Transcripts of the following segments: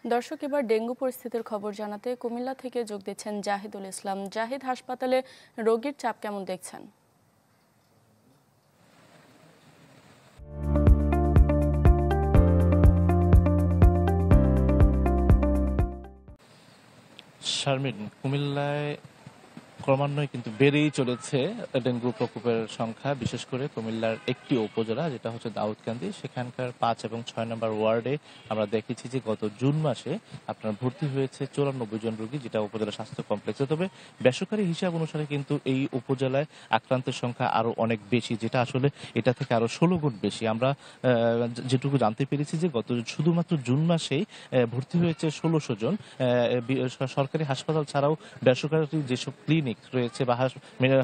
দর্শক, এবার ডেঙ্গু পরিস্থিতির খবর জানাতে কুমিল্লা থেকে যোগ দিচ্ছেন জাহিদুল ইসলাম। জাহিদ, হাসপাতালে রোগীর চাপ কেমন দেখছেন? শারমিন, কুমিল্লায় ক্রমান্বয়ে কিন্তু বেড়েই চলেছে ডেঙ্গু প্রকোপের সংখ্যা। বিশেষ করে কুমিল্লার একটি উপজেলা, যেটা হচ্ছে দাউদকান্দি, সেখানকার ৫ এবং ৬ নম্বর ওয়ার্ডে আমরা দেখেছি যে গত জুন মাসে আপনার ভর্তি হয়েছে ৯৪ জন রোগী, যেটা উপজেলা স্বাস্থ্য কমপ্লেক্সে। তবে বেসরকারি হিসাব অনুসারে কিন্তু এই উপজেলায় আক্রান্তের সংখ্যা আরো অনেক বেশি, যেটা আসলে এটা থেকে আরো ১৬ গুণ বেশি। আমরা যেটুকু জানতে পেরেছি যে গত শুধুমাত্র জুন মাসেই ভর্তি হয়েছে ১৬০০ জন। সরকারি হাসপাতাল ছাড়াও বেসরকারি যেসব ক্লিনিক রয়েছে বা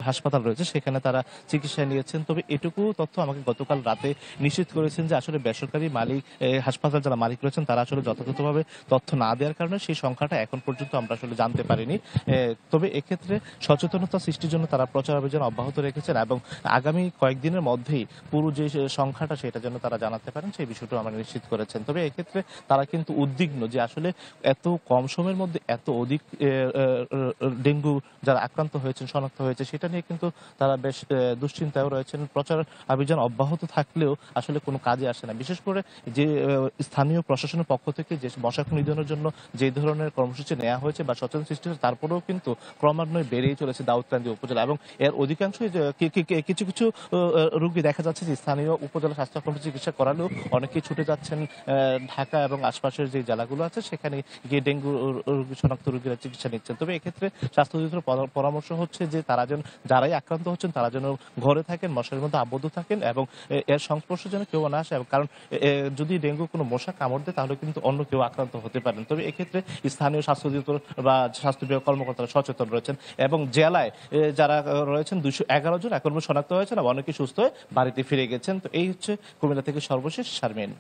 হাসপাতাল রয়েছে সেখানে তারা চিকিৎসা নিয়েছেন। তবে এটুকু তথ্য আমাকে গতকাল রাতে নিশ্চিত করেছেন যে আসলে বেসরকারি মালিক হাসপাতাল যারা মালিক রয়েছেন তারা আসলে যথাযথভাবে তথ্য না দেওয়ার কারণে সেই সংখ্যাটা এখন পর্যন্ত আমরা আসলে জানতে পারিনি। তবে এক্ষেত্রে সচেতনতা সৃষ্টির জন্য তারা প্রচার অভিযান অব্যাহত রেখেছেন এবং আগামী কয়েকদিনের মধ্যেই পুরো যে সংখ্যাটা সেটা যেন তারা জানাতে পারেন সেই বিষয়টা আমরা নিশ্চিত করেছেন। তবে এক্ষেত্রে তারা কিন্তু উদ্বিগ্ন যে আসলে এত কম সময়ের মধ্যে এত অধিক ডেঙ্গু যারা আক্রান্ত হয়েছেন, শনাক্ত হয়েছে, সেটা নিয়ে কিন্তু তারা বেশ দুশ্চিন্তায়ও রয়েছেন। প্রচার অভিযান অব্যাহত থাকলেও আসলে কোনো কাজে আসে না। বিশেষ করে যে স্থানীয় প্রশাসনের পক্ষ থেকে যে মশা নিধনের জন্য যে ধরনের কর্মসূচি নেওয়া হয়েছে বা সচেতন সৃষ্টি হয়েছে, তারপরেও কিন্তু ক্রমান্বয়ে বেড়েই চলেছে দাউদকান্দি উপজেলা এবং এর অধিকাংশই কিছু কিছু রোগী দেখা যাচ্ছে যে স্থানীয় উপজেলা স্বাস্থ্য কেন্দ্রে চিকিৎসা করালেও অনেকেই ছুটে যাচ্ছেন ঢাকা এবং আশপাশের যে জেলাগুলো আছে সেখানে গিয়ে ডেঙ্গু শনাক্ত রোগীরা চিকিৎসা নিচ্ছেন। তবে এক্ষেত্রে স্বাস্থ্য অধিদপ্তর পরামর্শ হচ্ছে যে তারা যেন, যারাই আক্রান্ত হচ্ছেন তারা যেন ঘরে থাকেন, মশার মধ্যে আবদ্ধ থাকেন এবং এর সংস্পর্শে যেন কেউ না আসে, কারণ যদি ডেঙ্গু কোনো মশা কামড় দেয় তাহলে কিন্তু অন্য কেউ আক্রান্ত হতে পারেন। তবে এক্ষেত্রে স্থানীয় স্বাস্থ্য অধিদপ্তর বা স্বাস্থ্য বিভাগ কর্মকর্তারা সচেতন রয়েছেন এবং জেলায় যারা রয়েছেন ২১১ জন এখন শনাক্ত হয়েছেন এবং অনেকে সুস্থ হয়ে বাড়িতে ফিরে গেছেন। তো এই হচ্ছে কুমিল্লা থেকে সর্বশেষ। শারমিন।